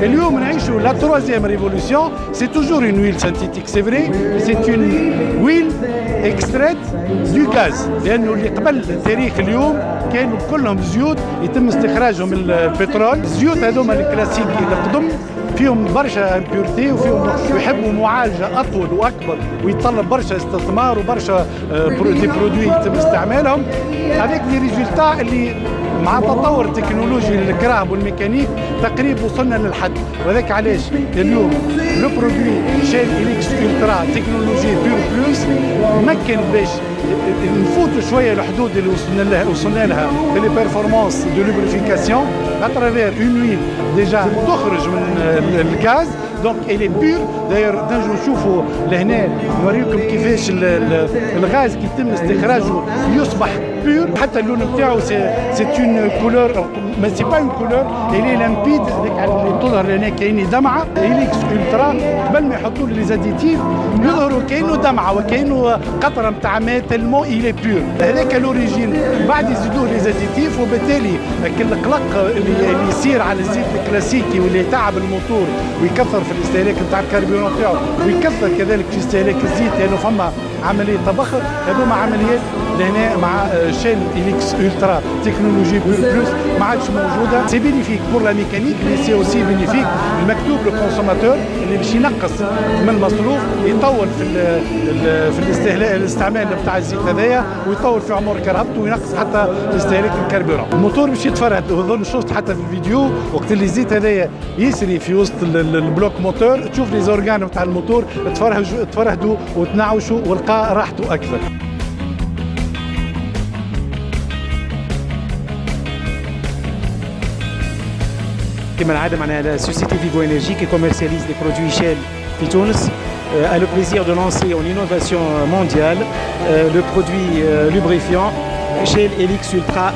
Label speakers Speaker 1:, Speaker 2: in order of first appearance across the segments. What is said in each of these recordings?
Speaker 1: اليوم نعيشوا la troisième révolution. C'est toujours une huile synthétique, c'est vrai, c'est une huile extraite du gaz. لأنه اللي قبل تاريخ اليوم كانوا كلهم زيوت يتم استخراجهم من البترول. الزيوت هذوما الكلاسيكي القدم فيهم برشا امبيورتي وفيهم يحبوا معالجه اطول واكبر ويتطلب برشا استثمار وبرشا دي برودوي يتم استعمالهم افيك دي ريزولتا اللي مع تطور تكنولوجي الكراب والميكانيك تقريبا وصلنا للحد. وذاك علاش اليوم لو برودوي شيل إليكس الترا تكنولوجي بيور بلوس مكن باش نفوتوا شويه الحدود اللي وصلنا لها في لي بيرفورمانس دو لوبريفيكاسيون اترافير اون ويل ديجا تخرج من الغاز. دونك الي بيور داير نجموا نشوفوا لهنا نوريكم كيفاش الغاز كي يتم استخراجه يصبح بيور. حتى اللون نتاعو سي اون كولور ما سي با اون كولور الي لامبيد اللي تظهر لهنا كاين دمعه. إليكس الترا قبل ما يحطوا لي زاديتيف يظهروا كانه دمعه وكانه قطره نتاع ماء تلمو الي بيور. هذاك لوريجين بعد يزيدوه لي زاديتيف وبالتالي القلق اللي يصير على الزيت الكلاسيكي واللي يتعب الموتور ويكثر في الاستهلاك نتاع الكربيرون تاعو ويكثر كذلك في استهلاك الزيت لانه فما عمليه تبخر. هذوما عمليات لهنا مع شيل إليكس الترا تكنولوجي بلوس ما عادش موجوده. سي بينيفيك بور لا ميكانيك مي سي اوسي بينيفيك المكتوب للكونسوماتور اللي باش ينقص من المصروف يطول في الاستعمال نتاع الزيت هذايا ويطول في عمر كرهبته وينقص حتى استهلاك الكربيرون. الموتور باش يتفرهد وظن شفت حتى في الفيديو وقت اللي الزيت هذايا يسري في وسط البلوك موتور تشوف لي زورغان نتاع الموتور تفرهدوا وتنعشوا ولقى راحته اكثر.
Speaker 2: كما العاده معنا la société Vivo Énergie qui commercialise les produits Shell في تونس a le plaisir de lancer en innovation mondiale le produit lubrifiant Shell Helix Ultra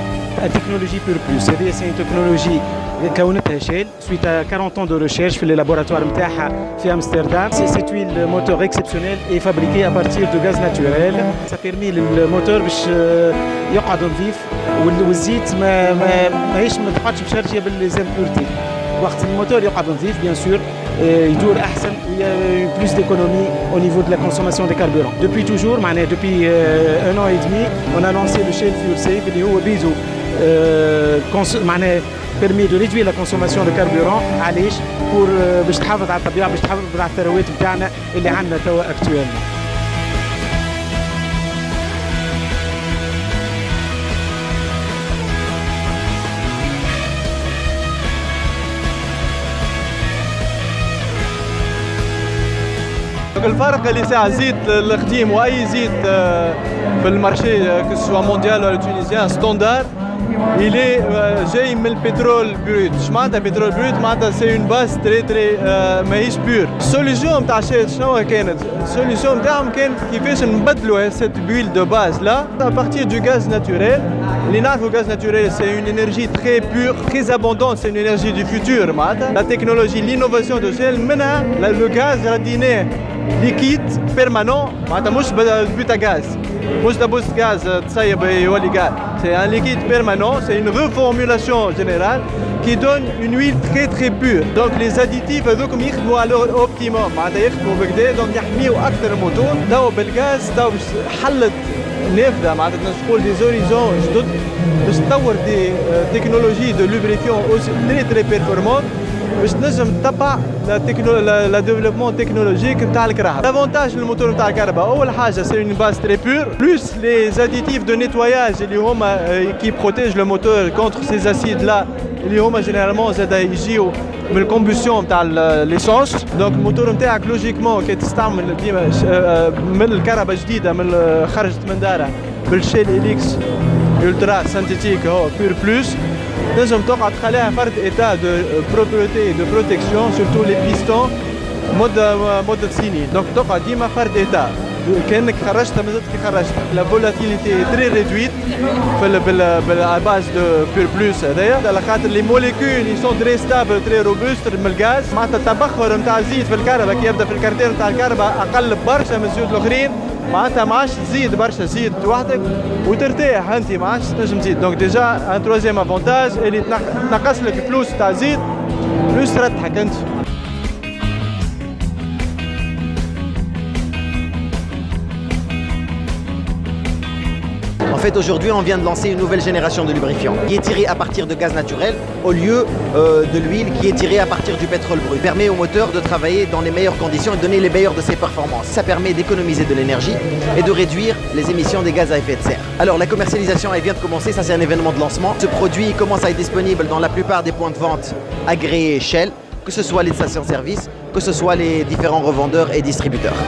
Speaker 2: à technologie Pure Plus. C'est une technologie كونتها شيل suite à 40 ans de recherche في اللابوراتوار نتاعها في امستردام. Cette huile moteur exceptionnelle est fabriquée à partir de gaz naturel. Ça permet للموتور باش يقعد نظيف والزيت ماهيش ما تقعدش مشرجيه بالزامبورتي. وقت الموتور يقعد نظيف bien sûr يدور احسن ويا plus d'économie au niveau de la consommation des carburants. Depuis toujours معناها depuis un an et demi on a lancé le Shell Fuel Safe اللي هو بيزو معناها permet de réduire la consommation de carburant علاش pour باش تحافظ على الطبيعه باش تحافظ على الثروات نتاعنا اللي عندنا توا اكتويلمون.
Speaker 3: الفرق اللي ساعة زيت القديم واي زيت في المارشي كسوا مونديال ولا تونيزيان ستاندار il est جاي من البترول بروت. اش معناتها بترول بروت؟ معناتها سي اون باز تري ماهيش بيور. السوليسيون نتاع شيل شنو كانت؟ السوليسيون نتاعهم كانت كيفاش نبدلوا سيت بويل دو باز لا ابارتير دو غاز ناتوريل. اللي نعرفوا غاز ناتوريل سي اون انرجي تري بيور تري ابوندونت سي اون انرجي دو فيوتور. معناتها لا تكنولوجي لينوفاسيون دو شيل منها لو غاز رديناه ليكيد بيرمانون. معناتها مش بوتا غاز مش دبوس غاز تصيب يولي غاز. C'est un liquide permanent, c'est une reformulation générale qui donne une huile très pure. Donc les additifs هذوكم يخدموا على optimum معناتها يخدموا بكدا دونك يحميوا أكثر الموتور. توا بالغاز توا حلت نافذة معناتها نقول دي زوريزون جدد باش تطور دي تكنولوجي دو لوبريفيون تري بيرفورمون باش تنجم تتبع لا ديفلوبمون تكنولوجيك نتاع الكهرباء. لافونتاج للموتور نتاع الكهرباء اول حاجه سي اون باز تري بور بلوس لي زاديتيف دو نيتواياج اللي هما كي بروتيج لو موتور كونتر سي اسيد لا اللي هما جينيرالمون زاد يجيو من الكومبوسيون نتاع ليسونس. دونك الموتور نتاعك لوجيكمون كي تستعمل ديما من الكهرباء جديده من خرجت من دارها بالشيل إليكس الترا سانتيتيك هو بور بلوس تنجم تقعد تخليها فرد ايتا دو بروبريتي دو بروتيكسيون سورتو لي بيستون مدة سنين. دونك تقعد ديما فرد ايتا كانك خرجتها مازلت كي خرجتها. لا فولاتيليتي تري ريدويت بالباز دو بور بلوس هذايا على خاطر لي موليكول يسون تري ستابل تري روبوست من الغاز. معناتها التبخر نتاع الزيت في الكهرباء كي يبدا في الكارتير نتاع الكهرباء اقل برشا من الزيوت الاخرين. معناتها ما عادش تزيد برشا زيت وحدك وترتاح انت ما عادش تنجم تزيد. دونك ديجا ان تروزيام افونتاج اللي تنقص لك فلوس تاع زيت بلوس تضحك انت.
Speaker 4: En fait, aujourd'hui, on vient de lancer une nouvelle génération de lubrifiants qui est tirée à partir de gaz naturel au lieu de l'huile qui est tirée à partir du pétrole brut. Ça permet au moteur de travailler dans les meilleures conditions et de donner les meilleures de ses performances. Ça permet d'économiser de l'énergie et de réduire les émissions des gaz à effet de serre. Alors, la commercialisation, elle vient de commencer. Ça, c'est un événement de lancement. Ce produit commence à être disponible dans la plupart des points de vente agréés Shell, que ce soit les stations-service, que ce soit les différents revendeurs et distributeurs.